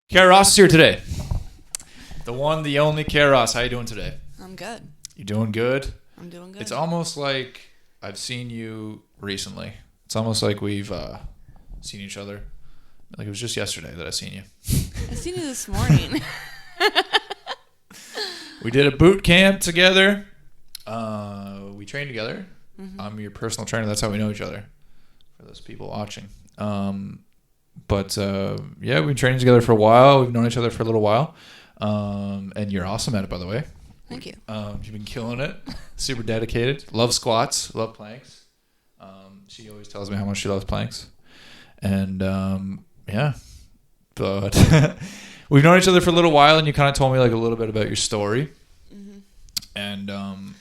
Carah Ross is here today. The one, the only Carah Ross. How you doing today? I'm good. You doing good? I'm doing good. It's almost like I've seen you recently. It's almost like we've seen each other. Like it was just yesterday that I seen you. I seen you this morning. We did a boot camp together. We trained together. Mm-hmm. I'm your personal trainer. That's how we know each other. For those people watching. But we've been training together for a while. We've known each other for a little while. And you're awesome at it, by the way. Thank you. You've been killing it. Super dedicated. Love squats. Love planks. She always tells me how much she loves planks. And but we've known each other for a little while, and you kind of told me like a little bit about your story. Mm-hmm. And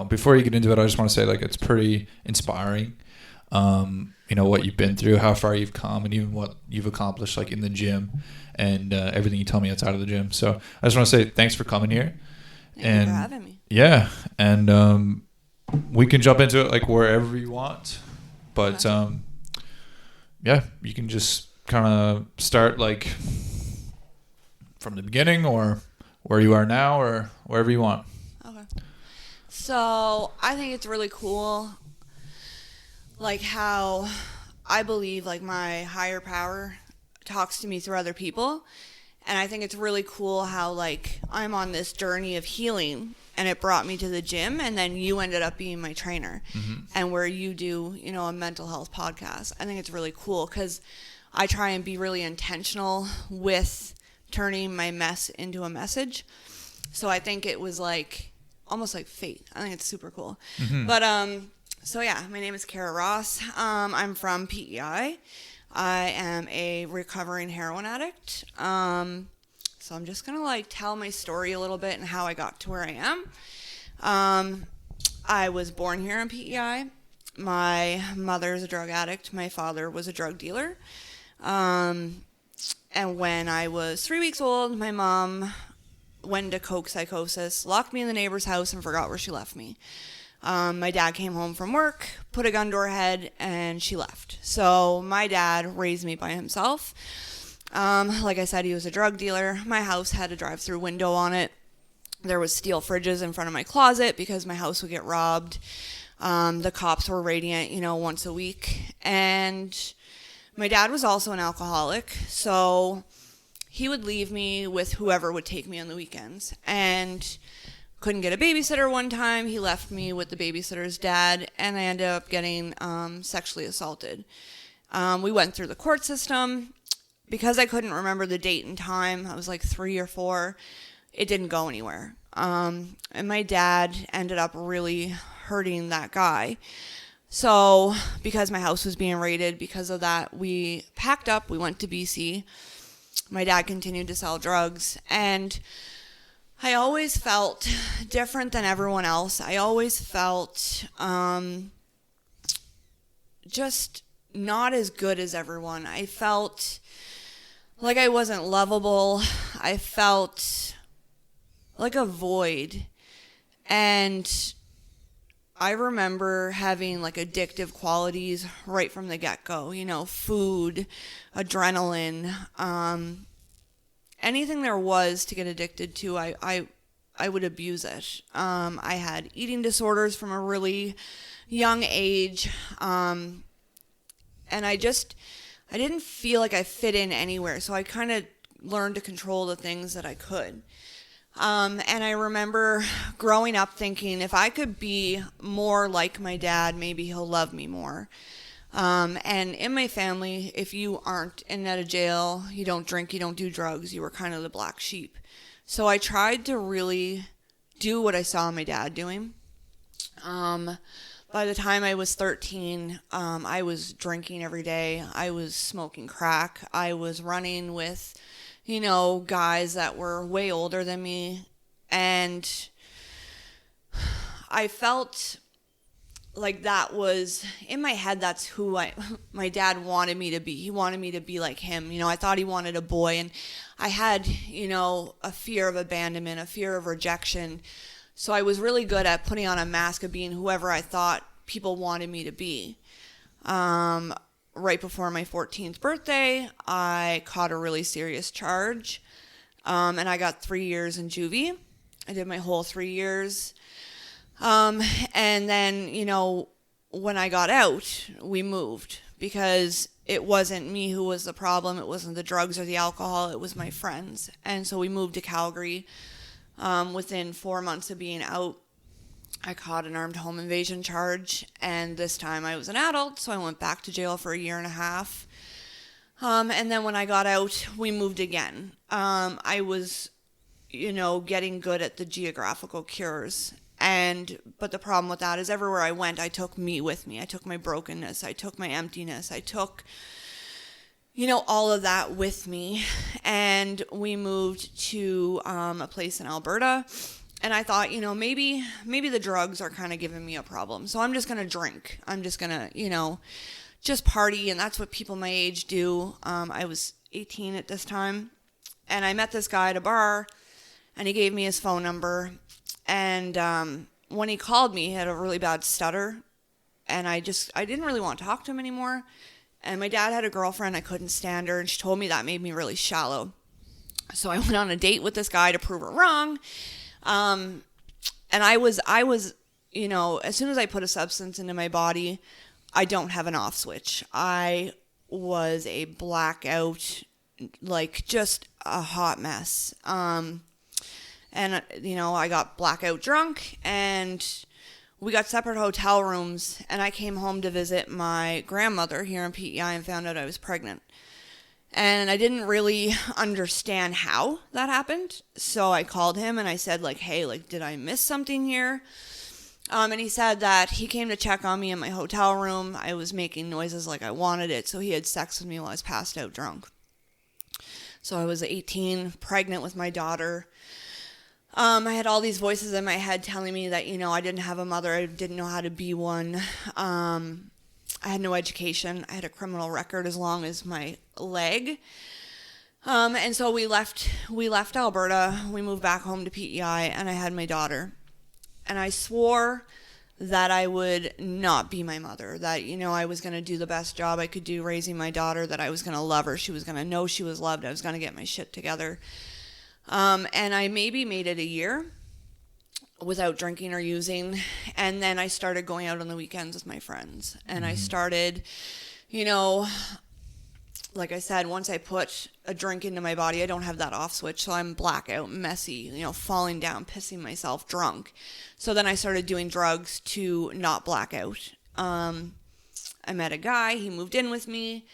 before you get into it, I just want to say like it's pretty inspiring. What you've been through, how far you've come, and even what you've accomplished like in the gym and everything you tell me outside of the gym. So I just want to say thanks for coming here. Thank you for having me. Yeah. And we can jump into it like wherever you want. But you can just kind of start like from the beginning or where you are now or wherever you want. Okay. So I think it's really cool like how I believe like my higher power talks to me through other people. And I think it's really cool how like I'm on this journey of healing and it brought me to the gym, and then you ended up being my trainer. Mm-hmm. And where you do, a mental health podcast. I think it's really cool because I try and be really intentional with turning my mess into a message. So I think it was like almost like fate. I think it's super cool. Mm-hmm. But my name is Carah Ross. I'm from PEI. I am a recovering heroin addict. So I'm just going to like tell my story a little bit and how I got to where I am. I was born here in PEI. My mother is a drug addict. My father was a drug dealer. And when I was 3 weeks old, my mom went into coke psychosis, locked me in the neighbor's house, and forgot where she left me. My dad came home from work, put a gun to her head, and she left. So my dad raised me by himself. Like I said, he was a drug dealer. My house had a drive-through window on it. There was steel fridges in front of my closet because my house would get robbed. The cops were radiant, once a week. And my dad was also an alcoholic, so he would leave me with whoever would take me on the weekends. And couldn't get a babysitter one time. He left me with the babysitter's dad, and I ended up getting sexually assaulted. We went through the court system. Because I couldn't remember the date and time, I was like 3 or 4, it didn't go anywhere. And my dad ended up really hurting that guy. So because my house was being raided, because of that, we packed up, we went to BC. My dad continued to sell drugs, and I always felt different than everyone else. I always felt just not as good as everyone. I felt like I wasn't lovable. I felt like a void. And I remember having like addictive qualities right from the get-go. Food, adrenaline, anything there was to get addicted to, I would abuse it. I had eating disorders from a really young age. And I didn't feel like I fit in anywhere. So I kind of learned to control the things that I could. And I remember growing up thinking if I could be more like my dad, maybe he'll love me more. And in my family, if you aren't in and out of jail, you don't drink, you don't do drugs, you were kind of the black sheep. So I tried to really do what I saw my dad doing. By the time I was 13, I was drinking every day. I was smoking crack. I was running with, guys that were way older than me. And I felt like that was, in my head, that's who my dad wanted me to be. He wanted me to be like him. I thought he wanted a boy. And I had, a fear of abandonment, a fear of rejection. So I was really good at putting on a mask of being whoever I thought people wanted me to be. right before my 14th birthday, I caught a really serious charge. And I got 3 years in juvie. I did my whole 3 years. And then, when I got out, we moved because it wasn't me who was the problem. It wasn't the drugs or the alcohol. It was my friends. And so we moved to Calgary. Within 4 months of being out, I caught an armed home invasion charge. And this time I was an adult, so I went back to jail for a year and a half. And then when I got out, we moved again. I was, getting good at the geographical cures. But the problem with that is everywhere I went, I took me with me. I took my brokenness. I took my emptiness. I took, all of that with me. And we moved to a place in Alberta. And I thought, maybe the drugs are kind of giving me a problem. So I'm just going to drink. I'm just going to, just party. And that's what people my age do. I was 18 at this time. And I met this guy at a bar. And he gave me his phone number. And when he called me, he had a really bad stutter. And I didn't really want to talk to him anymore. And my dad had a girlfriend. I couldn't stand her. And she told me that made me really shallow. So I went on a date with this guy to prove her wrong. And I was, as soon as I put a substance into my body, I don't have an off switch. I was a blackout, just a hot mess. And, I got blackout drunk and we got separate hotel rooms and I came home to visit my grandmother here in PEI and found out I was pregnant. And I didn't really understand how that happened. So I called him and I said, hey, did I miss something here? And he said that he came to check on me in my hotel room. I was making noises like I wanted it. So he had sex with me while I was passed out drunk. So I was 18, pregnant with my daughter. I had all these voices in my head telling me that, I didn't have a mother. I didn't know how to be one. I had no education. I had a criminal record as long as my leg. And so we left Alberta. We moved back home to PEI and I had my daughter. And I swore that I would not be my mother, that, I was going to do the best job I could do raising my daughter, that I was going to love her. She was going to know she was loved. I was going to get my shit together. And I maybe made it a year without drinking or using. And then I started going out on the weekends with my friends. And I started, like I said, once I put a drink into my body, I don't have that off switch. So I'm blackout, messy, falling down, pissing myself, drunk. So then I started doing drugs to not black out. I met a guy, he moved in with me.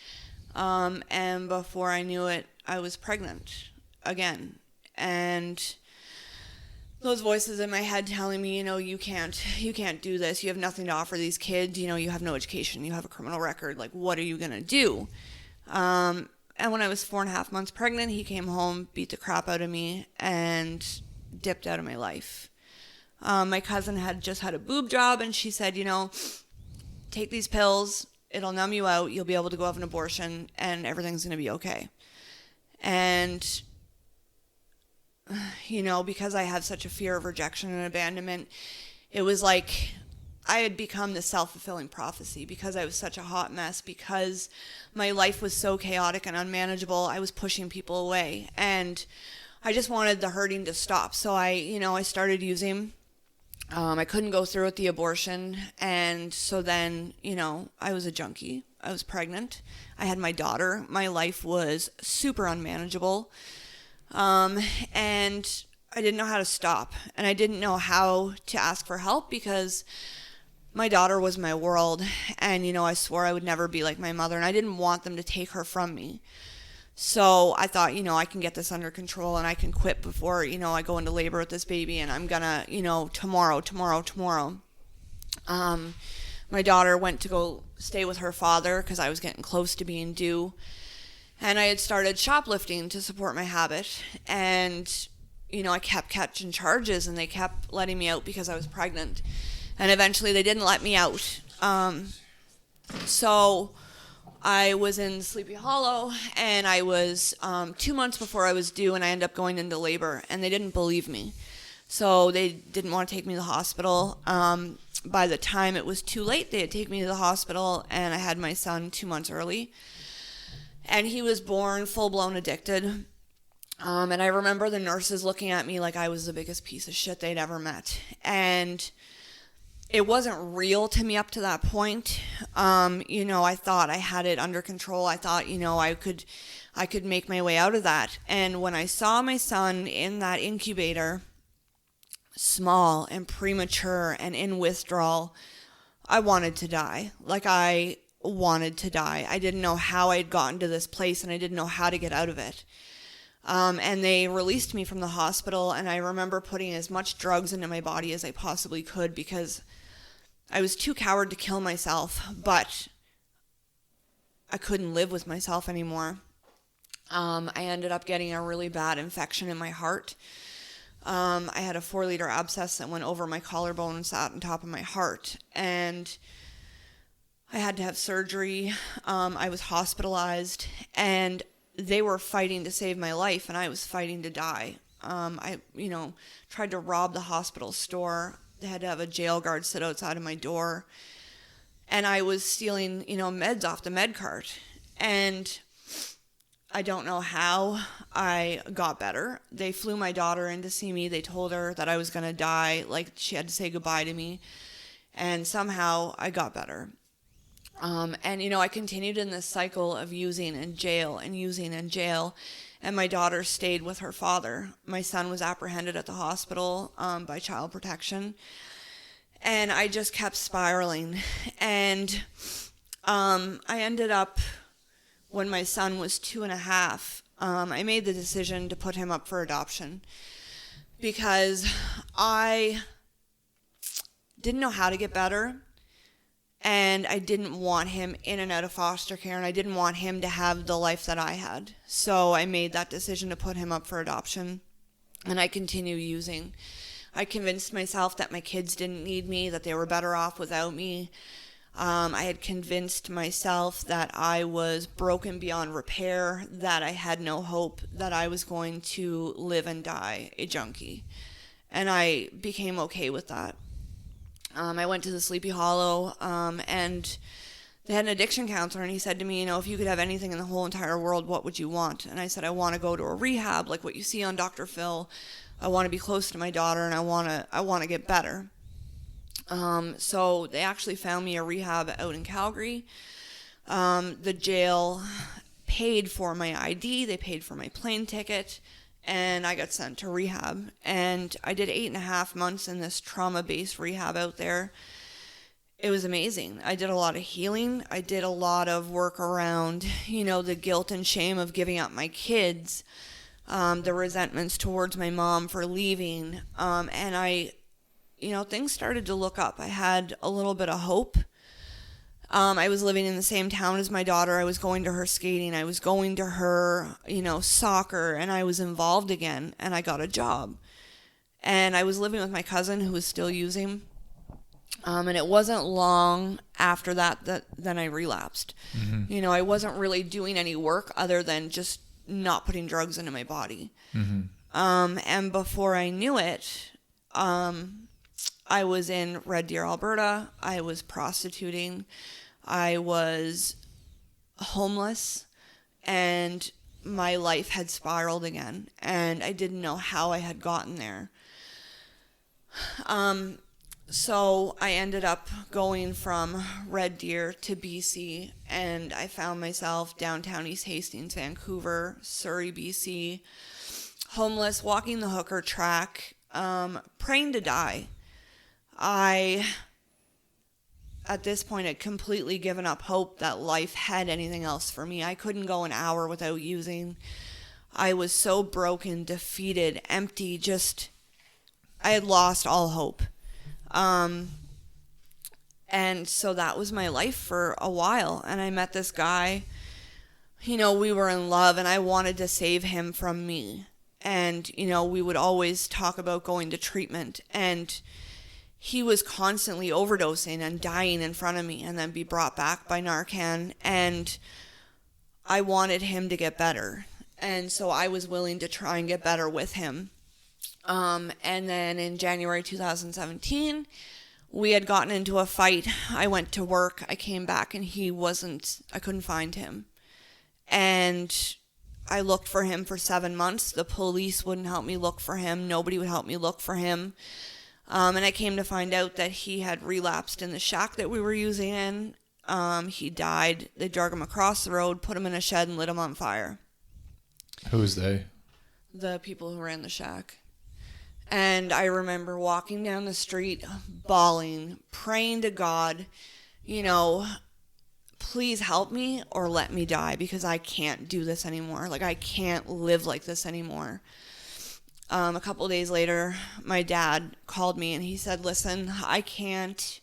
And before I knew it, I was pregnant again. And those voices in my head telling me, you can't do this. You have nothing to offer these kids. You have no education. You have a criminal record. What are you going to do? And when I was 4.5 months pregnant, he came home, beat the crap out of me, and dipped out of my life. My cousin had just had a boob job, and she said, take these pills. It'll numb you out. You'll be able to go have an abortion, and everything's going to be okay. And because I have such a fear of rejection and abandonment, it was like I had become the self-fulfilling prophecy because I was such a hot mess, because my life was so chaotic and unmanageable. I was pushing people away and I just wanted the hurting to stop. So I started using. I couldn't go through with the abortion. And so then, I was a junkie. I was pregnant. I had my daughter. My life was super unmanageable. And I didn't know how to stop, and I didn't know how to ask for help because my daughter was my world, and, I swore I would never be like my mother, and I didn't want them to take her from me. So I thought, I can get this under control and I can quit before, I go into labor with this baby, and I'm gonna, tomorrow. My daughter went to go stay with her father because I was getting close to being due. And I had started shoplifting to support my habit. And, I kept catching charges and they kept letting me out because I was pregnant. And eventually they didn't let me out. So I was in Sleepy Hollow and I was 2 months before I was due, and I ended up going into labor and they didn't believe me. So they didn't want to take me to the hospital. By the time it was too late, they had taken me to the hospital, and I had my son 2 months early. And he was born full-blown addicted. And I remember the nurses looking at me like I was the biggest piece of shit they'd ever met. And it wasn't real to me up to that point. I thought I had it under control. I thought, I could make my way out of that. And when I saw my son in that incubator, small and premature and in withdrawal, I wanted to die. Like, I wanted to die. I didn't know how I'd gotten to this place, and I didn't know how to get out of it. And they released me from the hospital, and I remember putting as much drugs into my body as I possibly could because I was too coward to kill myself, but I couldn't live with myself anymore. I ended up getting a really bad infection in my heart. I had a 4-liter abscess that went over my collarbone and sat on top of my heart, and I had to have surgery. I was hospitalized, and they were fighting to save my life, and I was fighting to die. I tried to rob the hospital store. They had to have a jail guard sit outside of my door, and I was stealing, meds off the med cart. And I don't know how I got better. They flew my daughter in to see me. They told her that I was going to die, like she had to say goodbye to me. And somehow I got better. I continued in this cycle of using and jail and using and jail. And my daughter stayed with her father. My son was apprehended at the hospital by child protection. And I just kept spiraling. And I ended up, when my son was 2.5, I made the decision to put him up for adoption because I didn't know how to get better, and I didn't want him in and out of foster care, and I didn't want him to have the life that I had. So I made that decision to put him up for adoption, and I continue using. I convinced myself that my kids didn't need me, that they were better off without me. I had convinced myself that I was broken beyond repair, that I had no hope, that I was going to live and die a junkie. And I became okay with that. I went to the Sleepy Hollow, and they had an addiction counselor, and he said to me, if you could have anything in the whole entire world, what would you want? And I said, I want to go to a rehab like what you see on Dr. Phil. I want to be close to my daughter, and I want to get better. So they actually found me a rehab out in Calgary. The jail paid for my ID, they paid for my plane ticket, and I got sent to rehab. And I did 8.5 months in this trauma-based rehab out there. It was amazing. I did a lot of healing. I did a lot of work around, the guilt and shame of giving up my kids, the resentments towards my mom for leaving, and I things started to look up. I had a little bit of hope. I was living in the same town as my daughter. I was going to her skating. I was going to her, soccer, and I was involved again, and I got a job. And I was living with my cousin who was still using. And it wasn't long after that then I relapsed. Mm-hmm. I wasn't really doing any work other than just not putting drugs into my body. Mm-hmm. And before I knew it, I was in Red Deer, Alberta. I was prostituting. I was homeless, and my life had spiraled again, and I didn't know how I had gotten there. So I ended up going from Red Deer to BC, and I found myself downtown East Hastings, Vancouver, Surrey, BC, homeless, walking the hooker track, praying to die. At this point, had completely given up hope that life had anything else for me. I couldn't go an hour without using. I was so broken, defeated, empty, I had lost all hope. And so that was my life for a while. And I met this guy, we were in love, and I wanted to save him from me. And, we would always talk about going to treatment, and he was constantly overdosing and dying in front of me and then be brought back by Narcan. And I wanted him to get better. And so I was willing to try and get better with him. And then in January 2017, we had gotten into a fight. I went to work. I came back and I couldn't find him. And I looked for him for 7 months. The police wouldn't help me look for him. Nobody would help me look for him. And I came to find out that he had relapsed in the shack that we were using in. He died. They drug him across the road, put him in a shed, and lit him on fire. Who was they? The people who ran the shack. And I remember walking down the street, bawling, praying to God, please help me or let me die, because I can't do this anymore. Like, I can't live like this anymore. A couple of days later, my dad called me and he said, listen, I can't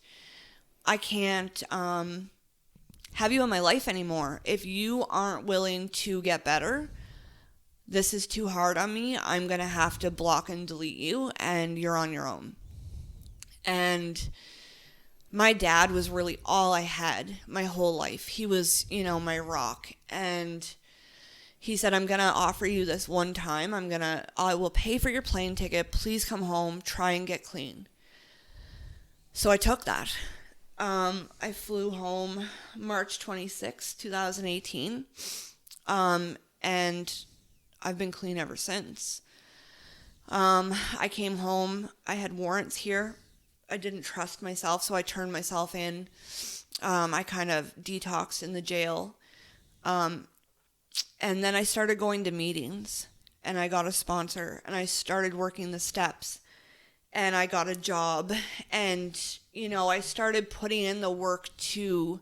have you in my life anymore. If you aren't willing to get better, this is too hard on me. I'm going to have to block and delete you, and you're on your own. And my dad was really all I had my whole life. He was, my rock. And he said, I'm going to offer you this one time. I will pay for your plane ticket. Please come home, try and get clean. So I took that. I flew home March 26, 2018. And I've been clean ever since. I came home. I had warrants here. I didn't trust myself, so I turned myself in. I kind of detoxed in the jail. And then I started going to meetings, and I got a sponsor, and I started working the steps, and I got a job. And, I started putting in the work to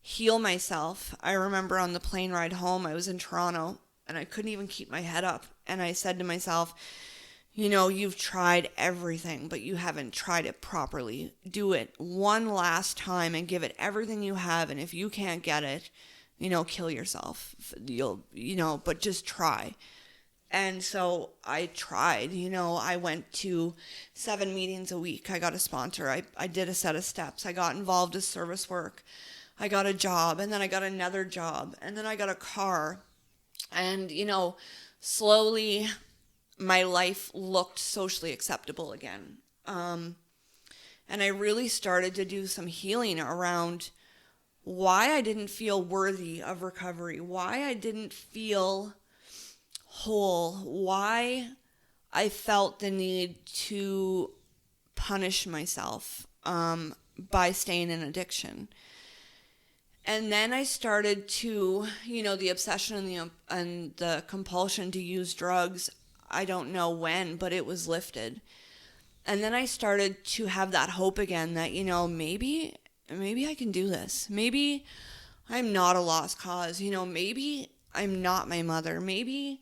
heal myself. I remember on the plane ride home, I was in Toronto, and I couldn't even keep my head up. And I said to myself, you've tried everything, but you haven't tried it properly. Do it one last time and give it everything you have. And if you can't get it, kill yourself. But just try. And so I tried. I went to 7 meetings a week. I got a sponsor. I did a set of steps. I got involved in service work. I got a job, and then I got another job, and then I got a car. And, slowly my life looked socially acceptable again. And I really started to do some healing around why I didn't feel worthy of recovery, why I didn't feel whole, why I felt the need to punish myself by staying in addiction. And then I started to, the obsession and the compulsion to use drugs. I don't know when, but it was lifted. And then I started to have that hope again that, maybe I can do this. Maybe I'm not a lost cause. Maybe I'm not my mother. Maybe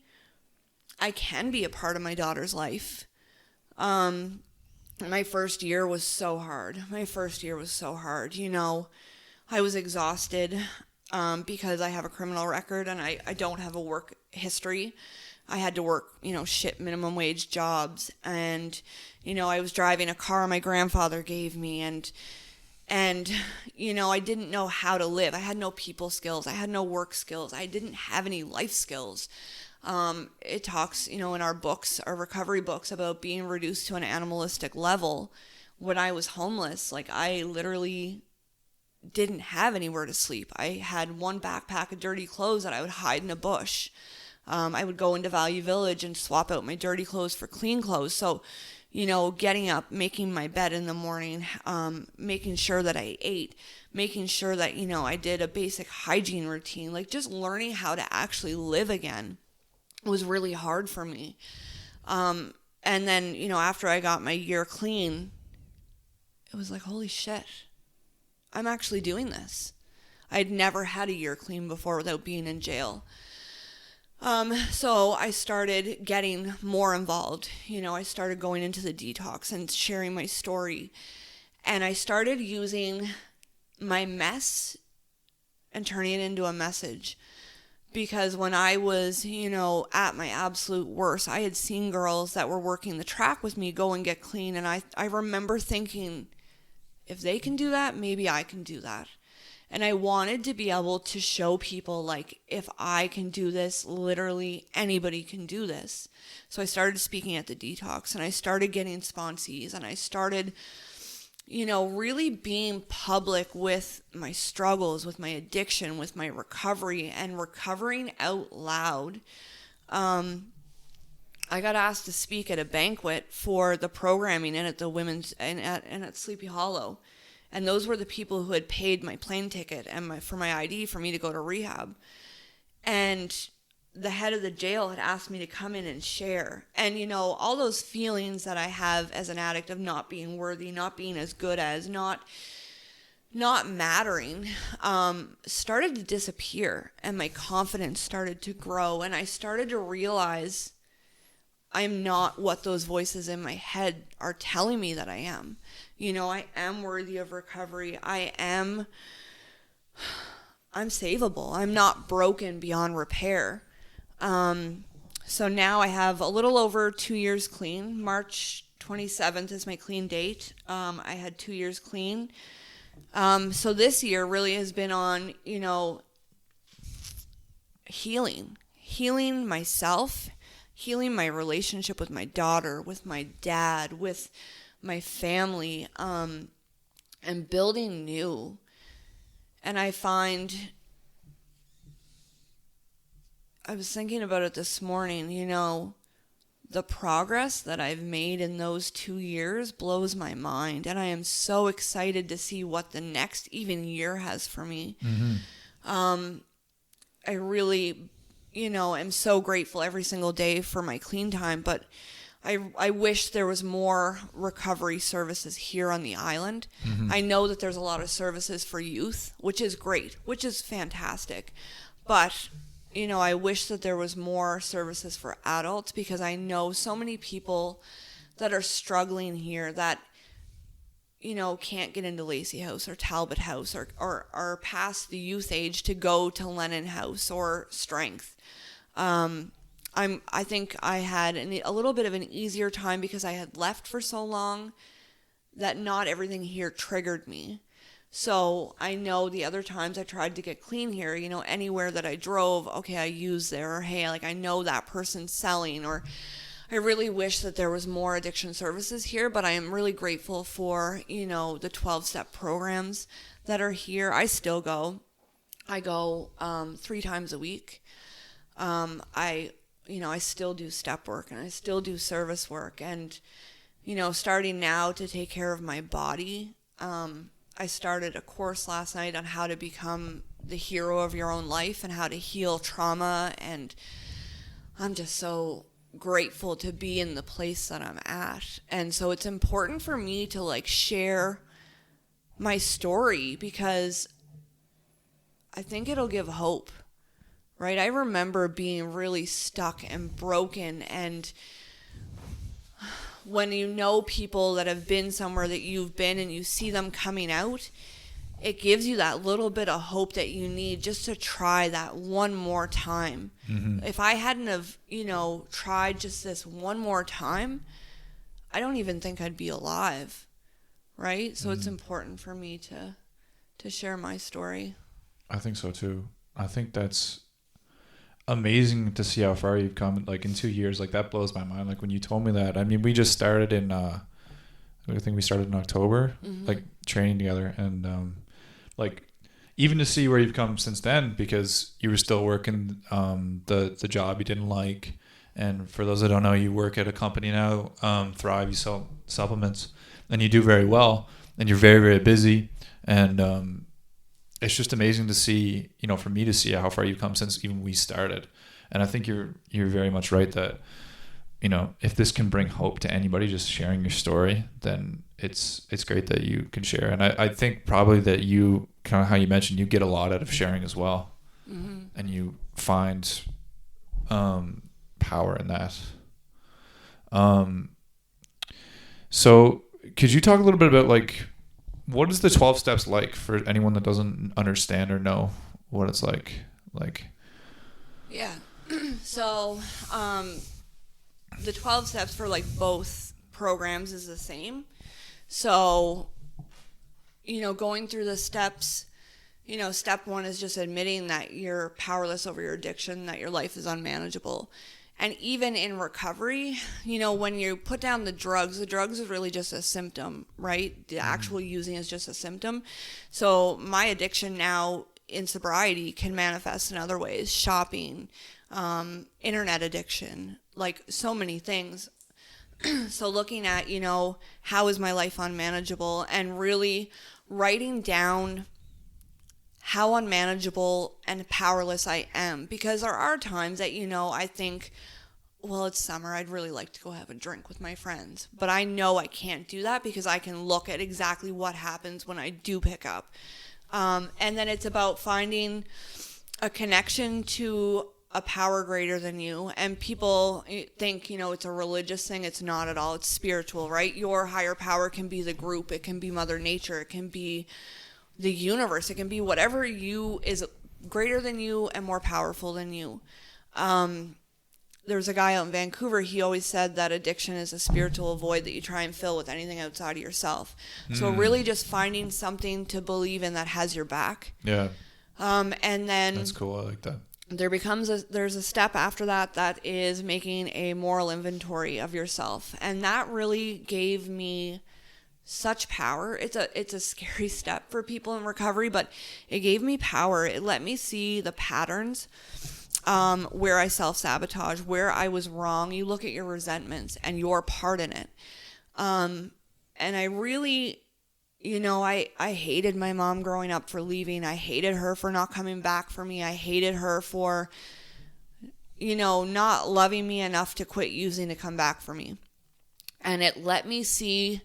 I can be a part of my daughter's life. My first year was so hard. I was exhausted because I have a criminal record and I don't have a work history. I had to work, shit minimum wage jobs. And, I was driving a car my grandfather gave me. And I didn't know how to live. I had no people skills. I had no work skills. I didn't have any life skills. It talks, in our books, our recovery books, about being reduced to an animalistic level. When I was homeless, I literally didn't have anywhere to sleep. I had one backpack of dirty clothes that I would hide in a bush. I would go into Value Village and swap out my dirty clothes for clean clothes. So, getting up, making my bed in the morning, making sure that I ate, making sure that, I did a basic hygiene routine, just learning how to actually live again was really hard for me. And then, after I got my year clean, it was like, holy shit, I'm actually doing this. I'd never had a year clean before without being in jail. So I started getting more involved. I started going into the detox and sharing my story. And I started using my mess and turning it into a message. Because when I was, at my absolute worst, I had seen girls that were working the track with me go and get clean. And I remember thinking, if they can do that, maybe I can do that. And I wanted to be able to show people, like, if I can do this, literally anybody can do this. So I started speaking at the detox, and I started getting sponsees, and I started, really being public with my struggles, with my addiction, with my recovery, and recovering out loud. I got asked to speak at a banquet for the programming and at the women's and at Sleepy Hollow. And those were the people who had paid my plane ticket and for my ID for me to go to rehab. And the head of the jail had asked me to come in and share. And, all those feelings that I have as an addict of not being worthy, not being as good as, not mattering, started to disappear. And my confidence started to grow. And I started to realize I'm not what those voices in my head are telling me that I am. I am worthy of recovery. I'm savable. I'm not broken beyond repair. So now I have a little over 2 years clean. March 27th is my clean date. I had 2 years clean. So this year really has been on, healing myself, healing my relationship with my daughter, with my dad, with my family, and building new. And I find, I was thinking about it this morning, the progress that I've made in those 2 years blows my mind. And I am so excited to see what the next even year has for me. Mm-hmm. I really, am so grateful every single day for my clean time, but I wish there was more recovery services here on the island. Mm-hmm. I know that there's a lot of services for youth, which is great, which is fantastic. But, I wish that there was more services for adults, because I know so many people that are struggling here that, can't get into Lacey House or Talbot House or are past the youth age to go to Lennon House or Strength. I think I had a little bit of an easier time because I had left for so long that not everything here triggered me. So I know the other times I tried to get clean here, anywhere that I drove, okay, I used there, or hey, I know that person's selling, or I really wish that there was more addiction services here, but I am really grateful for, the 12-step programs that are here. I still go. I go 3 times a week. I still do step work, and I still do service work, and, starting now to take care of my body. I started a course last night on how to become the hero of your own life and how to heal trauma, and I'm just so grateful to be in the place that I'm at. And so it's important for me to share my story, because I think it'll give hope. Right? I remember being really stuck and broken, and when people that have been somewhere that you've been and you see them coming out, it gives you that little bit of hope that you need just to try that one more time. Mm-hmm. If I hadn't have, tried just this one more time, I don't even think I'd be alive. Right? So It's important for me to share my story. I think so too. I think that's amazing to see how far you've come, in 2 years. That blows my mind. When you told me that, I mean, we just started in I think we started in October, mm-hmm. Training together, and even to see where you've come since then, because you were still working the job you didn't like. And for those that don't know, you work at a company now, Thrive. You sell supplements, and you do very well, and you're very, very busy, and it's just amazing to see, for me to see how far you've come since even we started. And I think you're very much right that, if this can bring hope to anybody, just sharing your story, then it's great that you can share. And I think probably that you, kind of how you mentioned, you get a lot out of sharing as well. Mm-hmm. And you find power in that. So could you talk a little bit about what is the 12 steps like for anyone that doesn't understand or know what it's like? Yeah. So, the 12 steps for both programs is the same. So, going through the steps, step one is just admitting that you're powerless over your addiction, that your life is unmanageable. And even in recovery, when you put down the drugs is really just a symptom, right? The actual using is just a symptom. So my addiction now in sobriety can manifest in other ways: shopping, internet addiction, like so many things. So looking at, how is my life unmanageable, and really writing down how unmanageable and powerless I am. Because there are times that, I think, well, it's summer, I'd really like to go have a drink with my friends. But I know I can't do that because I can look at exactly what happens when I do pick up. And then it's about finding a connection to a power greater than you. And people think, it's a religious thing. It's not at all. It's spiritual, right? Your higher power can be the group. It can be Mother Nature. It can be the universe. It can be whatever is greater than you and more powerful than you. There's a guy out in Vancouver, he always said that addiction is a spiritual void that you try and fill with anything outside of yourself. So really just finding something to believe in that has your back. Yeah. And then that's cool. I like that. There's a step after that is making a moral inventory of yourself. And that really gave me such power. It's a scary step for people in recovery, but it gave me power. It let me see the patterns, where I self-sabotage, where I was wrong. You look at your resentments and your part in it. And I really, I hated my mom growing up for leaving. I hated her for not coming back for me. I hated her for, not loving me enough to quit using to come back for me. And it let me see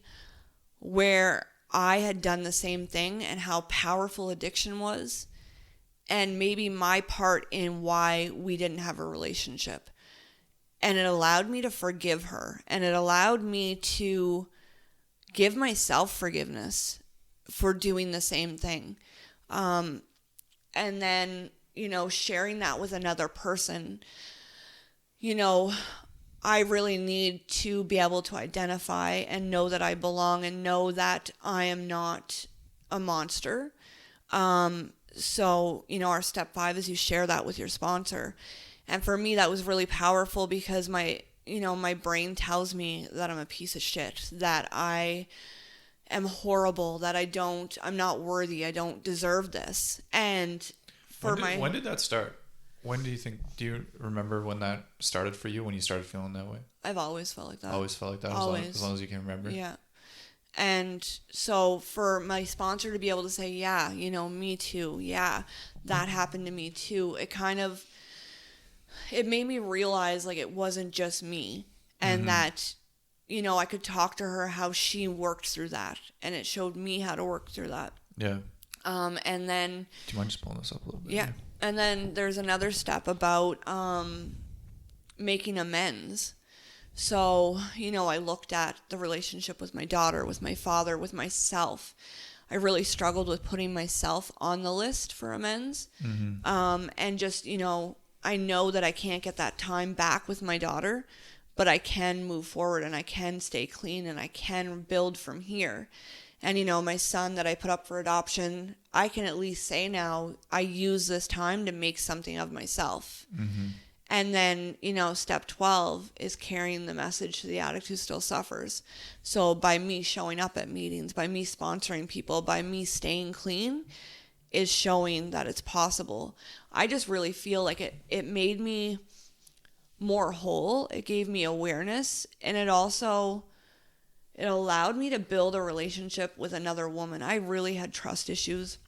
where I had done the same thing and how powerful addiction was, and maybe my part in why we didn't have a relationship. And it allowed me to forgive her, and it allowed me to give myself forgiveness for doing the same thing. And then, sharing that with another person, I really need to be able to identify and know that I belong and know that I am not a monster. So, our step 5 is you share that with your sponsor. And for me, that was really powerful because my brain tells me that I'm a piece of shit, that I am horrible, that I'm not worthy, I don't deserve this. And when did that start? Do you remember when that started for you, when you started feeling that way? I've always felt like that. Always felt like that? Always. As long as you can remember? Yeah. And so for my sponsor to be able to say, yeah, me too. Yeah, that happened to me too. It made me realize like it wasn't just me, and that, I could talk to her how she worked through that, and it showed me how to work through that. Yeah. And then... Do you mind just pulling this up a little bit? Yeah. Here? And then there's another step about making amends. So, I looked at the relationship with my daughter, with my father, with myself. I really struggled with putting myself on the list for amends. Mm-hmm. And just, I know that I can't get that time back with my daughter, but I can move forward and I can stay clean and I can build from here. And, my son that I put up for adoption, I can at least say now, I use this time to make something of myself. Mm-hmm. And then, step 12 is carrying the message to the addict who still suffers. So by me showing up at meetings, by me sponsoring people, by me staying clean, is showing that it's possible. I just really feel like it made me more whole. It gave me awareness, and it allowed me to build a relationship with another woman. I really had trust issues.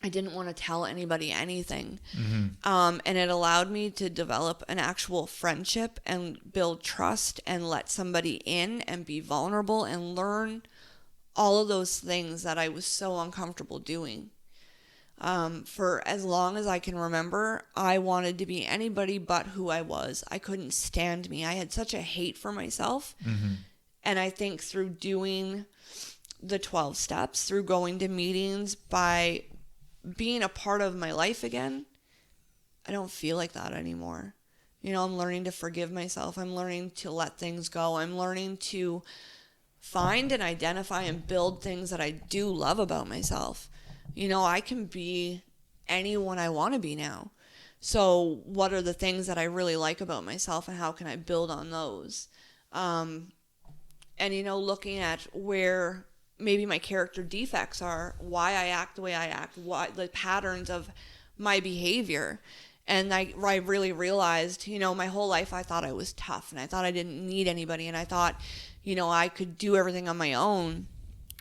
I didn't want to tell anybody anything. Mm-hmm. And it allowed me to develop an actual friendship and build trust and let somebody in and be vulnerable and learn all of those things that I was so uncomfortable doing. For as long as I can remember, I wanted to be anybody but who I was. I couldn't stand me. I had such a hate for myself. Mm-hmm. And I think through doing the 12 steps, through going to meetings, by being a part of my life again, I don't feel like that anymore. I'm learning to forgive myself. I'm learning to let things go. I'm learning to find and identify and build things that I do love about myself. I can be anyone I want to be now. So what are the things that I really like about myself, and how can I build on those? And looking at where maybe my character defects are, why I act the way I act, why the patterns of my behavior. And I really realized, my whole life I thought I was tough, and I thought I didn't need anybody, and I thought, I could do everything on my own,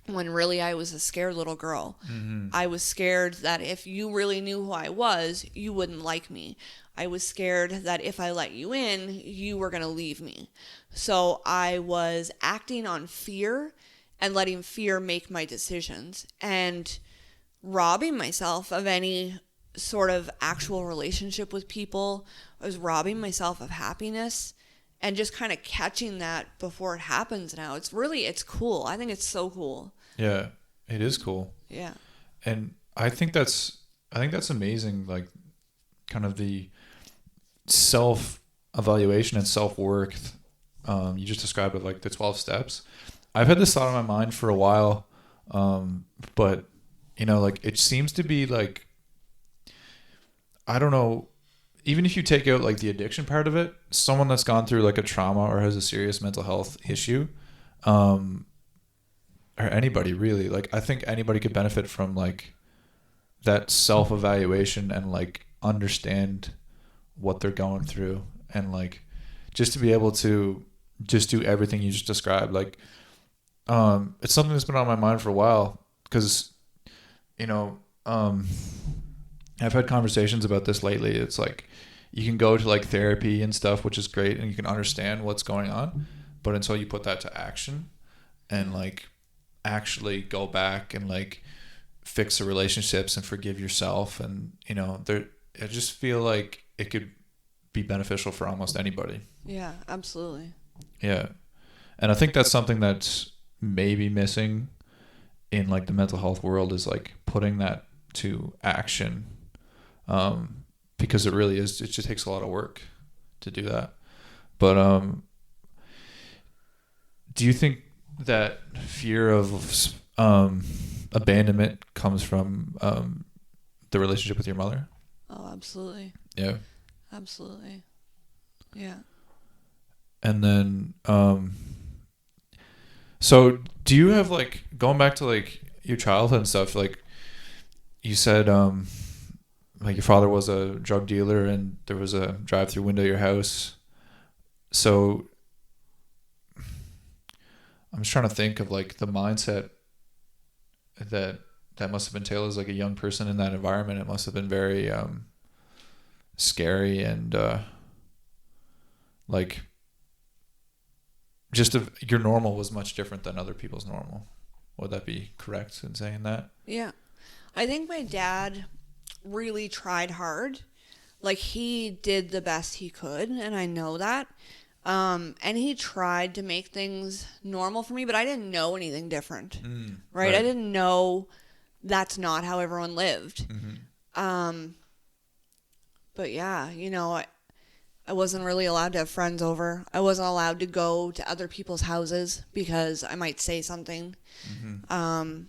when really I was a scared little girl. Mm-hmm. I was scared that if you really knew who I was, you wouldn't like me. I was scared that if I let you in, you were going to leave me. So I was acting on fear and letting fear make my decisions, and robbing myself of any sort of actual relationship with people. I was robbing myself of happiness, and just kind of catching that before it happens now. It's cool. I think it's so cool. Yeah, it is cool. Yeah. And I think that's amazing, like kind of the self-evaluation and self-worth. You just described it, like the 12 steps. I've had this thought in my mind for a while, but like it seems to be like, I don't know, even if you take out like the addiction part of it, someone that's gone through like a trauma or has a serious mental health issue, or anybody really, like I think anybody could benefit from like that self-evaluation and like understand what they're going through, and like just to be able to just do everything you just described. Like it's something that's been on my mind for a while, because I've had conversations about this lately. It's like you can go to like therapy and stuff, which is great, and you can understand what's going on, but until you put that to action and like actually go back and like fix the relationships and forgive yourself, and I just feel like it could be beneficial for almost anybody. Yeah, absolutely. Yeah. And I think that's something that's maybe missing in like the mental health world, is like putting that to action, because it really is, it just takes a lot of work to do that. But do you think that fear of abandonment comes from the relationship with your mother? Oh, absolutely. Yeah. Absolutely. Yeah. And then so do you have like, going back to like your childhood and stuff, like you said like your father was a drug dealer and there was a drive-through window at your house. So I'm just trying to think of like the mindset that must have entailed as like a young person in that environment. It must have been very scary, and like just your normal was much different than other people's normal. Would that be correct in saying that? Yeah. I think my dad really tried hard. Like, he did the best he could, and I know that. And he tried to make things normal for me, but I didn't know anything different. Right? I didn't know that's not how everyone lived. Mm-hmm. But yeah, I wasn't really allowed to have friends over. I wasn't allowed to go to other people's houses because I might say something. Mm-hmm.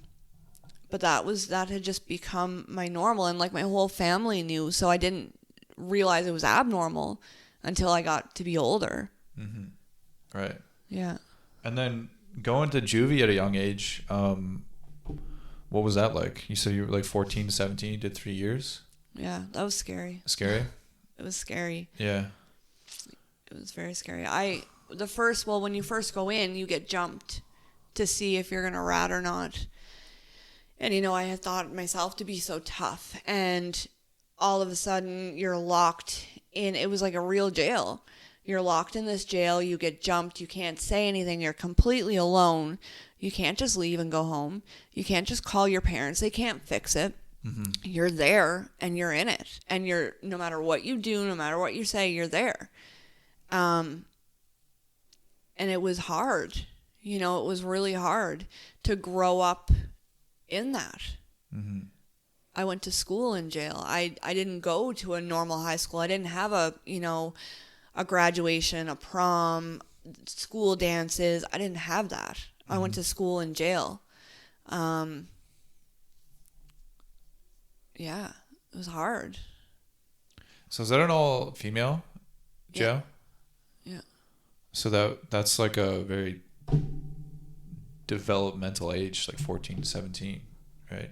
But that had just become my normal, and like my whole family knew, so I didn't realize it was abnormal until I got to be older. Mm-hmm. Right. Yeah. And then going to juvie at a young age, what was that like? You said you were like 14 to 17, you did 3 years? Yeah, that was scary. Scary? It was scary. Yeah. It was very scary. When you first go in, you get jumped to see if you're going to rat or not. And, I had thought myself to be so tough. And all of a sudden, you're locked in. It was like a real jail. You're locked in this jail. You get jumped. You can't say anything. You're completely alone. You can't just leave and go home. You can't just call your parents. They can't fix it. Mm-hmm. You're there, and you're in it. And no matter what you do, no matter what you say, you're there. And it was hard. It was really hard to grow up in that. Mm-hmm. I went to school in jail. I didn't go to a normal high school. I didn't have a graduation, a prom, school dances. I didn't have that. Mm-hmm. I went to school in jail. Yeah, it was hard. So is that an all female jail? Yeah. So that's like a very developmental age, like 14 to 17, right?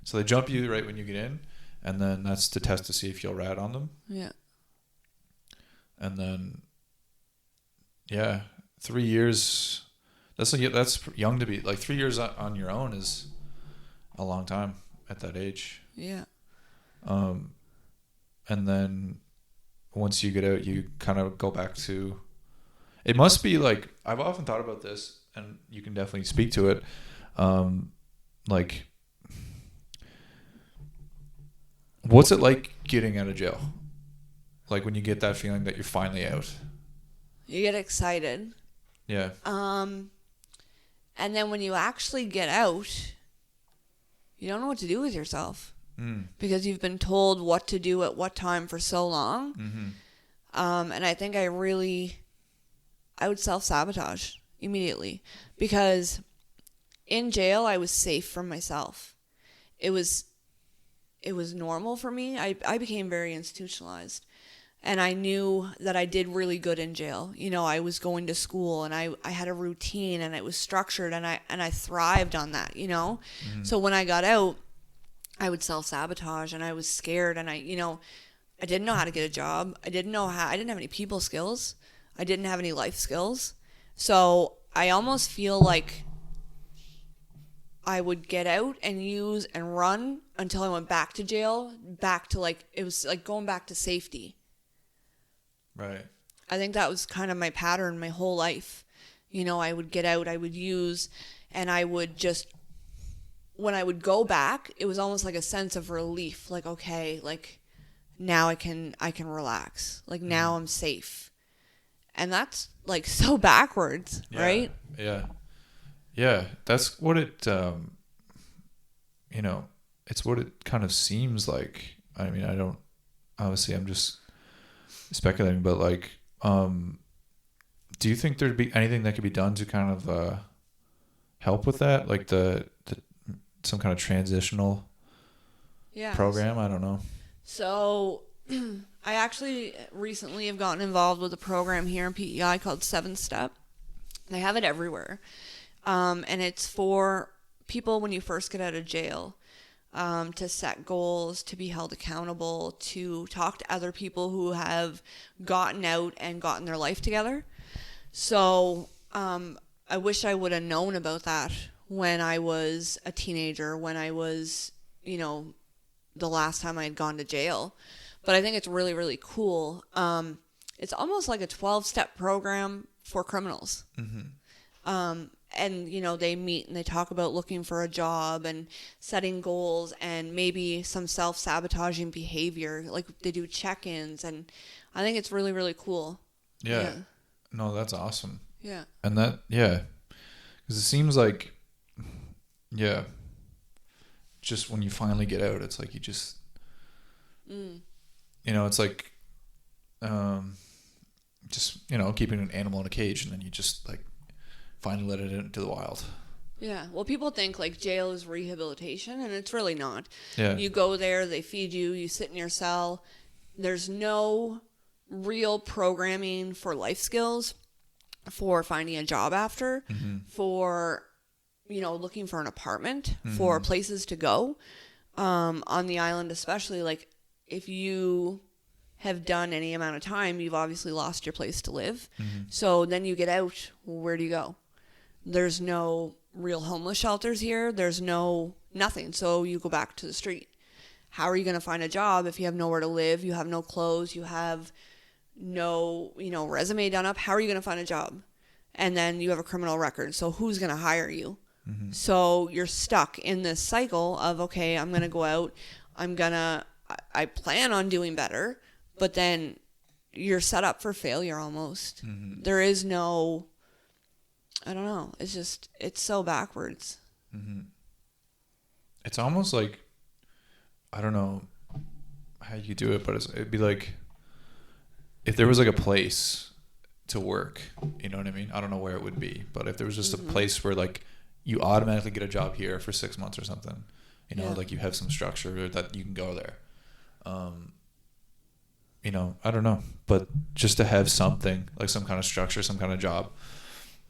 So they jump you right when you get in, and then that's to test to see if you'll rat on them. Yeah. And then, yeah, 3 years. That's young to be like 3 years on your own is a long time at that age. Yeah. And then once you get out, you kind of go back to. It must be like, I've often thought about this, and you can definitely speak to it. Like, what's it like getting out of jail? Like when you get that feeling that you're finally out. You get excited. Yeah. And then when you actually get out, you don't know what to do with yourself. Because you've been told what to do at what time for so long. Mm-hmm. And I think I would self-sabotage immediately, because in jail I was safe from myself. It was normal for me. I became very institutionalized, and I knew that I did really good in jail. You know, I was going to school, and I had a routine, and it was structured, and I thrived on that, you know? Mm-hmm. So when I got out, I would self-sabotage, and I was scared, and I didn't know how to get a job. I didn't have any people skills. I didn't have any life skills. So I almost feel like I would get out and use and run until I went back to jail, back to it was like going back to safety. Right. I think that was kind of my pattern my whole life. You know, I would get out, I would use, and I would just, when I would go back, it was almost like a sense of relief. Like, okay, like now I can relax. Like now I'm safe. And that's like so backwards, right? Yeah. Yeah. That's what it, it's what it kind of seems like. I mean, obviously I'm just speculating, but like, do you think there'd be anything that could be done to kind of, help with that? Like some kind of transitional program? I don't know. So I actually recently have gotten involved with a program here in PEI called 7-Step. They have it everywhere. And it's for people when you first get out of jail, to set goals, to be held accountable, to talk to other people who have gotten out and gotten their life together. So I wish I would have known about that when I was a teenager, when I was, the last time I had gone to jail. But I think it's really, really cool. It's almost like a 12-step program for criminals. Mm-hmm. And, they meet and they talk about looking for a job and setting goals and maybe some self-sabotaging behavior. Like they do check-ins, and I think it's really, really cool. Yeah. No, that's awesome. Yeah. And because it seems like, just when you finally get out, it's like you just, it's like, just, keeping an animal in a cage, and then you just like finally let it into the wild. Yeah. Well, people think like jail is rehabilitation, and it's really not. Yeah. You go there, they feed you, you sit in your cell. There's no real programming for life skills, for finding a job after, for, looking for an apartment, for places to go. On the island especially, like if you have done any amount of time, you've obviously lost your place to live. So then you get out, where do you go? There's no real homeless shelters here. There's nothing. So you go back to the street. How are you going to find a job if you have nowhere to live? You have no clothes. You have no, resume done up. How are you going to find a job? And then you have a criminal record. So who's going to hire you? So you're stuck in this cycle of, okay, I'm going to go out. I plan on doing better, but then you're set up for failure almost. There is no, I don't know. It's so backwards. It's almost like, I don't know how you do it, but it'd be like if there was like a place to work, you know what I mean? I don't know where it would be, but if there was just a place where like you automatically get a job here for 6 months or something, You know, like you have some structure that you can go there. You know, I don't know, but just to have something like some kind of structure, some kind of job,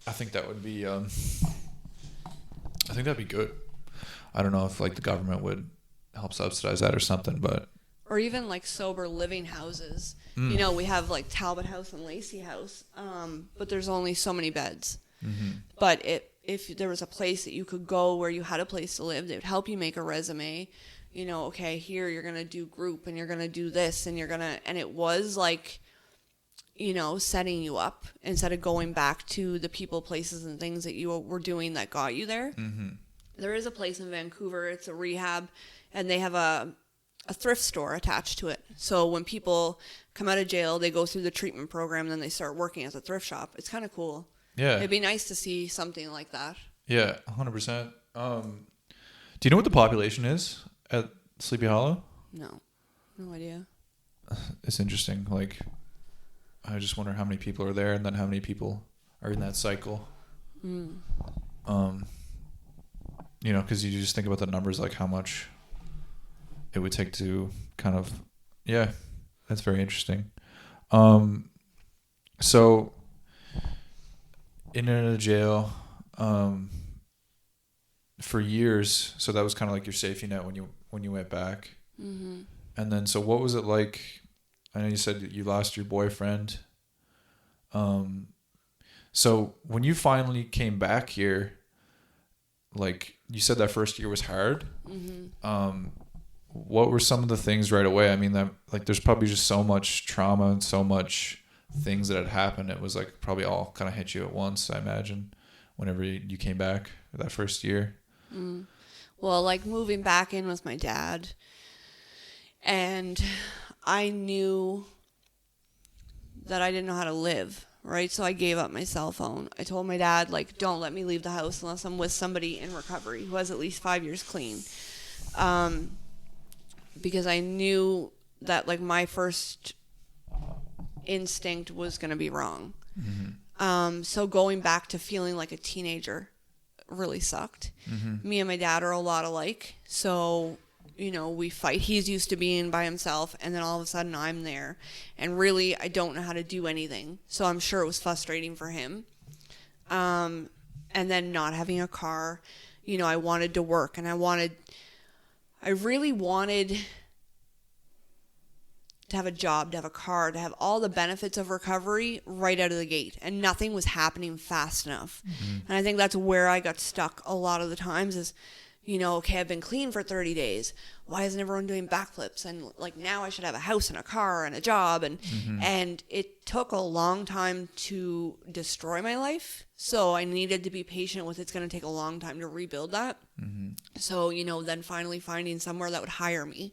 I think that would be, I think that'd be good. I don't know if like the government would help subsidize that or something, but. Or even like sober living houses. You know, we have like Talbot House and Lacey House, but there's only so many beds. But if there was a place that you could go where you had a place to live, that would help you make a resume. You know, okay, here you're going to do group and you're going to do this and and it was like, you know, setting you up instead of going back to the people, places, and things that you were doing that got you there. There is a place in Vancouver, it's a rehab, and they have a thrift store attached to it. So when people come out of jail, they go through the treatment program, then they start working at the thrift shop. It's kind of cool. Yeah. It'd be nice to see something like that. Yeah, 100%. Do you know what the population is at Sleepy Hollow? No idea. It's interesting. Like, I just wonder how many people are there and then how many people are in that cycle. You know, because you just think about the numbers, like how much it would take to kind of, yeah, that's very interesting. So in and out of jail for years, so that was kind of like your safety net when you went back. And then, so what was it like? I know you said that you lost your boyfriend. So when you finally came back here, like you said that first year was hard. What were some of the things right away? I mean, that like there's probably just so much trauma and so much things that had happened. It was like probably all kind of hit you at once, I imagine, whenever you came back that first year. Well, like moving back in with my dad, and I knew that I didn't know how to live, right? So I gave up my cell phone. I told my dad, like, don't let me leave the house unless I'm with somebody in recovery who has at least 5 years clean. Because I knew that, like, my first instinct was going to be wrong. So going back to feeling like a teenager really sucked. Me and my dad are a lot alike. So, you know, we fight. He's used to being by himself, and then all of a sudden I'm there. And really, I don't know how to do anything. So I'm sure it was frustrating for him. And then not having a car, you know, I wanted to work, and I really wanted to have a job, to have a car, to have all the benefits of recovery right out of the gate. And nothing was happening fast enough. And I think that's where I got stuck a lot of the times is, you know, okay, I've been clean for 30 days. Why isn't everyone doing backflips? And like now I should have a house and a car and a job. And it took a long time to destroy my life. So I needed to be patient with it's going to take a long time to rebuild that. So, you know, then finally finding somewhere that would hire me.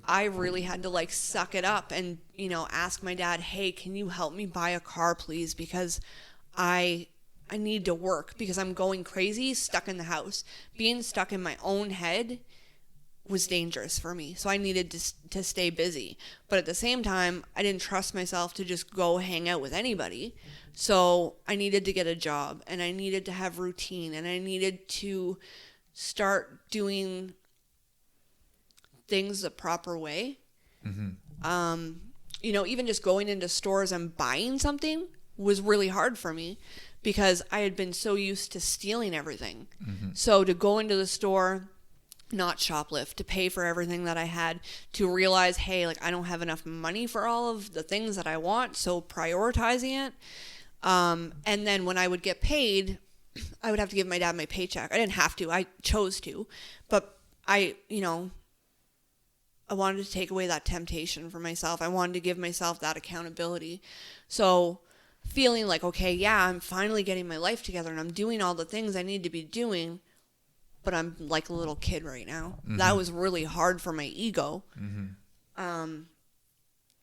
I really had to like suck it up and, you know, ask my dad, hey, can you help me buy a car, please? Because I need to work because I'm going crazy, stuck in the house. Being stuck in my own head was dangerous for me. So I needed to stay busy. But at the same time, I didn't trust myself to just go hang out with anybody. So I needed to get a job, and I needed to have routine, and I needed to start doing things the proper way. You know, even just going into stores and buying something was really hard for me because I had been so used to stealing everything. So to go into the store, not shoplift, to pay for everything that I had, to realize, hey, like I don't have enough money for all of the things that I want, so prioritizing it. And then when I would get paid, I would have to give my dad my paycheck. I didn't have to, I chose to, but I wanted to take away that temptation for myself. I wanted to give myself that accountability. So feeling like, okay, yeah, I'm finally getting my life together and I'm doing all the things I need to be doing, but I'm like a little kid right now. That was really hard for my ego.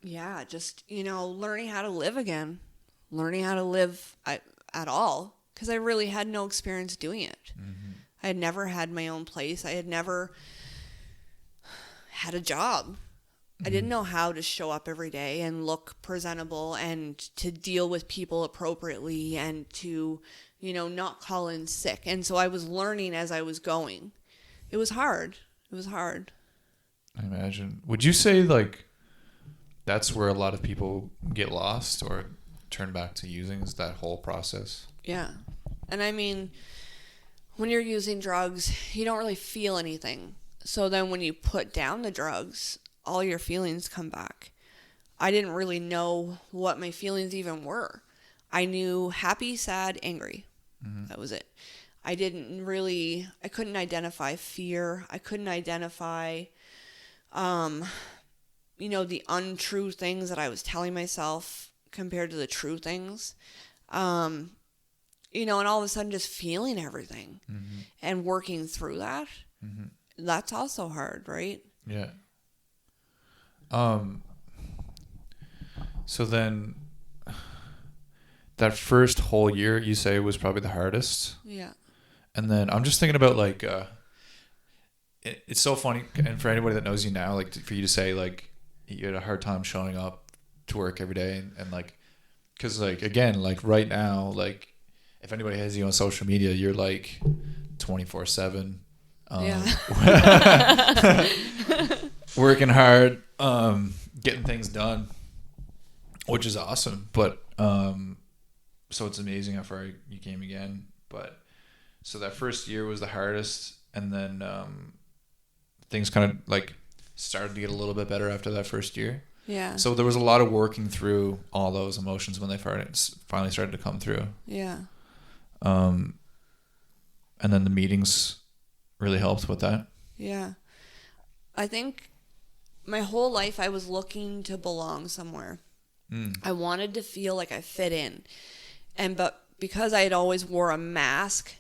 Yeah, just, you know, learning how to live again. Learning how to live at all. Because I really had no experience doing it. I had never had my own place. I had never had a job. I didn't know how to show up every day and look presentable and to deal with people appropriately and to, you know, not call in sick. And so I was learning as I was going. it was hard. It was hard. I imagine. Would you say like that's where a lot of people get lost or turn back to using, is that whole process? Yeah. And I mean, when you're using drugs, you don't really feel anything. So then when you put down the drugs, all your feelings come back. I didn't really know what my feelings even were. I knew happy, sad, angry. Mm-hmm. That was it. I couldn't identify fear. I couldn't identify, the untrue things that I was telling myself compared to the true things. And all of a sudden just feeling everything mm-hmm. and working through that. Mm-hmm. That's also hard, right? Yeah. So then that first whole year you say was probably the hardest. Yeah. And then I'm just thinking about like, it's so funny. And for anybody that knows you now, like for you to say like you had a hard time showing up to work every day and like, cause like, again, like right now, like if anybody has you on social media, you're like 24/7. Yeah. Working hard, getting things done, which is awesome. But so it's amazing how far you came again. But so that first year was the hardest, and then things kind of like started to get a little bit better after that first year. Yeah. So there was a lot of working through all those emotions when they finally started to come through. Yeah. And then the meetings really helped with that. Yeah. I think my whole life I was looking to belong somewhere. I wanted to feel like I fit in. But because I had always wore a mask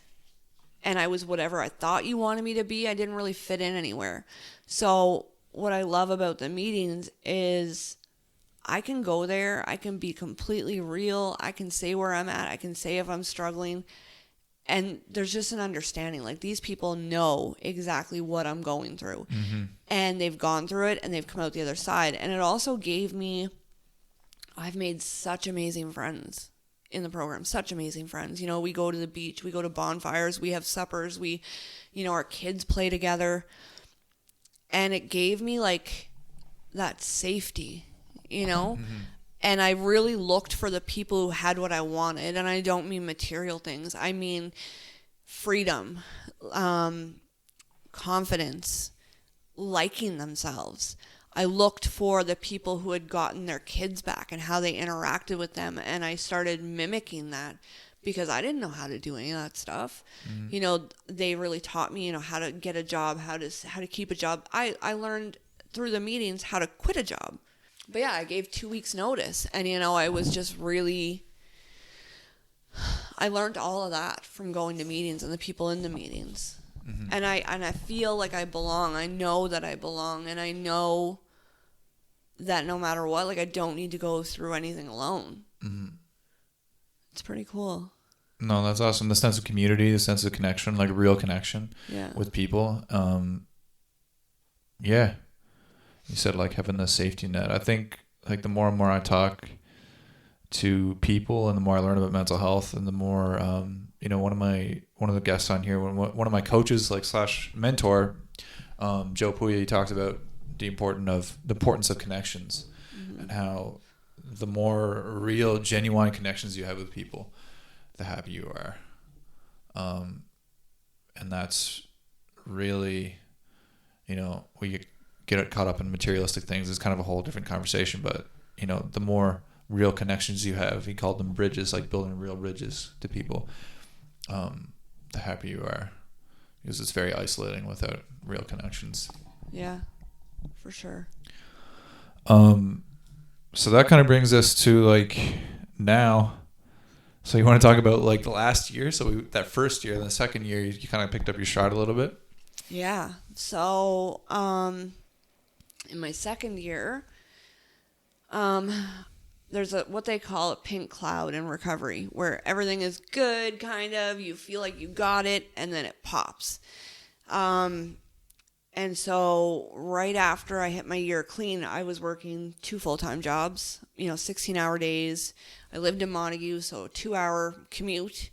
and I was whatever I thought you wanted me to be, I didn't really fit in anywhere. So what I love about the meetings is I can go there, I can be completely real, I can say where I'm at, I can say if I'm struggling, and there's just an understanding. Like, these people know exactly what I'm going through, mm-hmm. and they've gone through it, and they've come out the other side. And it also gave me, I've made such amazing friends in the program, such amazing friends. We go to the beach, we go to bonfires, we have suppers, our kids play together, and it gave me like that safety, mm-hmm. And I really looked for the people who had what I wanted. And I don't mean material things. I mean freedom, confidence, liking themselves. I looked for the people who had gotten their kids back and how they interacted with them. And I started mimicking that because I didn't know how to do any of that stuff. Mm-hmm. They really taught me, how to get a job, how to keep a job. I learned through the meetings how to quit a job. But yeah, I gave 2 weeks notice, and I was just really, I learned all of that from going to meetings and the people in the meetings. Mm-hmm. And I feel like I belong. I know that I belong, and I know that no matter what, like, I don't need to go through anything alone. Mm-hmm. It's pretty cool. No, that's awesome. The sense of community, the sense of connection, like real connection with people. Yeah. You said like having the safety net. I think like the more and more I talk to people and the more I learn about mental health and the more, one of the guests on here, one of my coaches like / mentor, Joe Puya, he talked about the importance of connections, mm-hmm. and how the more real, genuine connections you have with people, the happier you are. And that's really, we get caught up in materialistic things is kind of a whole different conversation, but the more real connections you have, he called them bridges, like building real bridges to people, the happier you are, because it's very isolating without real connections. Yeah, for sure. So that kind of brings us to like now. So you want to talk about like the last year? So that first year and the second year, you kind of picked up your stride a little bit. Yeah. So, in my second year, there's what they call a pink cloud in recovery, where everything is good, kind of. You feel like you got it, and then it pops. And so right after I hit my year clean, I was working 2 full-time jobs, 16-hour days. I lived in Montague, so a 2-hour commute,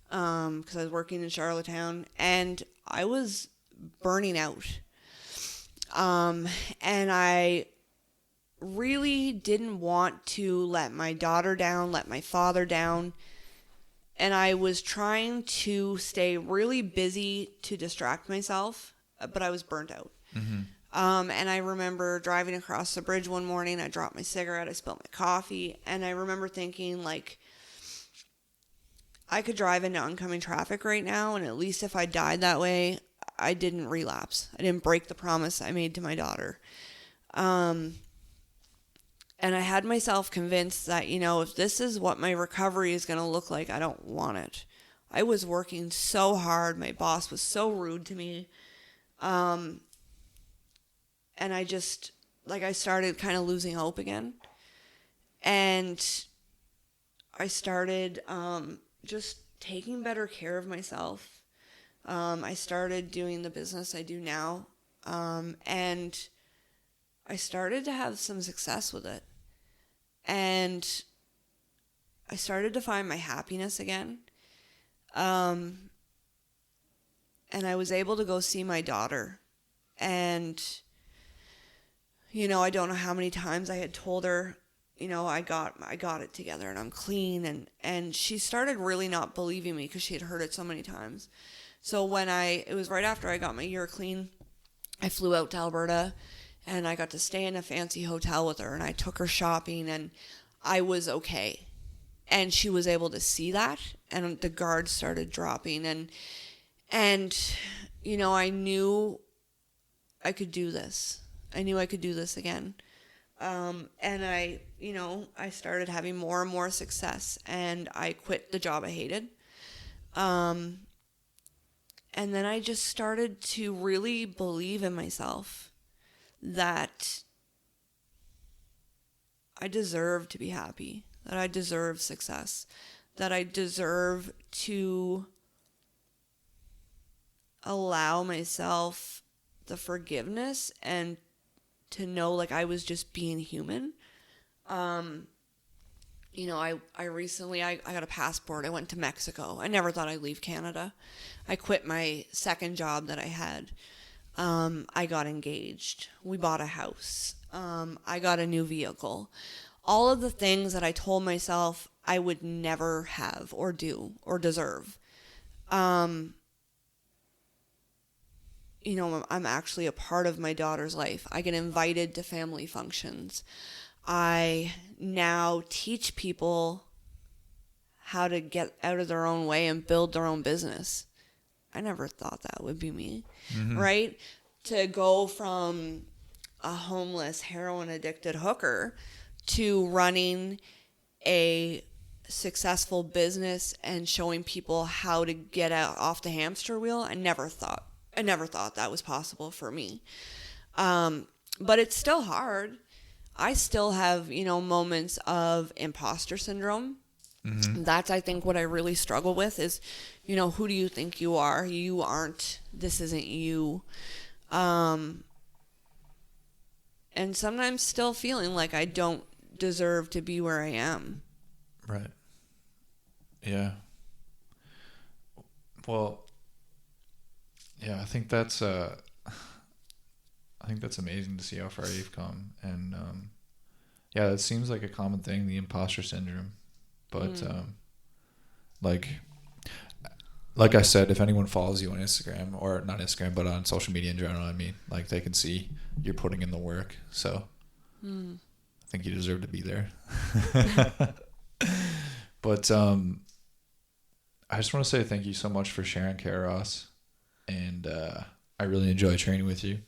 because I was working in Charlottetown. And I was burning out. And I really didn't want to let my daughter down, let my father down. And I was trying to stay really busy to distract myself, but I was burnt out. Mm-hmm. And I remember driving across the bridge one morning. I dropped my cigarette. I spilled my coffee. And I remember thinking, like, I could drive into oncoming traffic right now, and at least if I died that way, I didn't relapse. I didn't break the promise I made to my daughter. And I had myself convinced that, you know, if this is what my recovery is going to look like, I don't want it. I was working so hard. My boss was so rude to me. And I just, like, I started kind of losing hope again. And I started just taking better care of myself. I started doing the business I do now. And I started to have some success with it. And I started to find my happiness again. And I was able to go see my daughter. And, you know, I don't know how many times I had told her, you know, I got it together and I'm clean. And she started really not believing me because she had heard it so many times. So it was right after I got my year clean, I flew out to Alberta and I got to stay in a fancy hotel with her and I took her shopping and I was okay. And she was able to see that and the guards started dropping and you know, I knew I could do this. I knew I could do this again. And I started having more and more success and I quit the job I hated. And then I just started to really believe in myself that I deserve to be happy, that I deserve success, that I deserve to allow myself the forgiveness and to know like I was just being human. You know, I recently, I got a passport. I went to Mexico. I never thought I'd leave Canada. I quit my second job that I had. I got engaged. We bought a house. I got a new vehicle. All of the things that I told myself I would never have or do or deserve. You know, I'm actually a part of my daughter's life. I get invited to family functions. I now teach people how to get out of their own way and build their own business. I never thought that would be me, right? To go from a homeless, heroin-addicted hooker to running a successful business and showing people how to get out off the hamster wheel. I never thought that was possible for me. But it's still hard. I still have, you know, moments of imposter syndrome. Mm-hmm. That's, I think, what I really struggle with is, you know, who do you think you are? You aren't. This isn't you. And sometimes still feeling like I don't deserve to be where I am. Right. Yeah. Well, yeah, I think that's amazing to see how far you've come. And yeah, it seems like a common thing, the imposter syndrome. But like I said, if anyone follows you on Instagram, or not Instagram, but on social media in general, I mean, like they can see you're putting in the work. So I think you deserve to be there. But I just want to say thank you so much for sharing, Carah Ross. And I really enjoy training with you.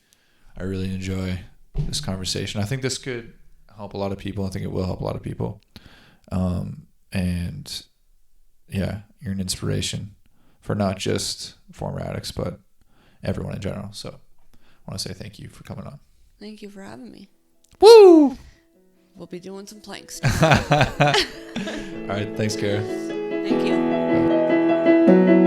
I really enjoy this conversation. I think this could help a lot of people. I think it will help a lot of people. And yeah, you're an inspiration for not just former addicts, but everyone in general. So I want to say thank you for coming on. Thank you for having me. Woo! We'll be doing some planks. All right. Thanks, Carah. Thank you.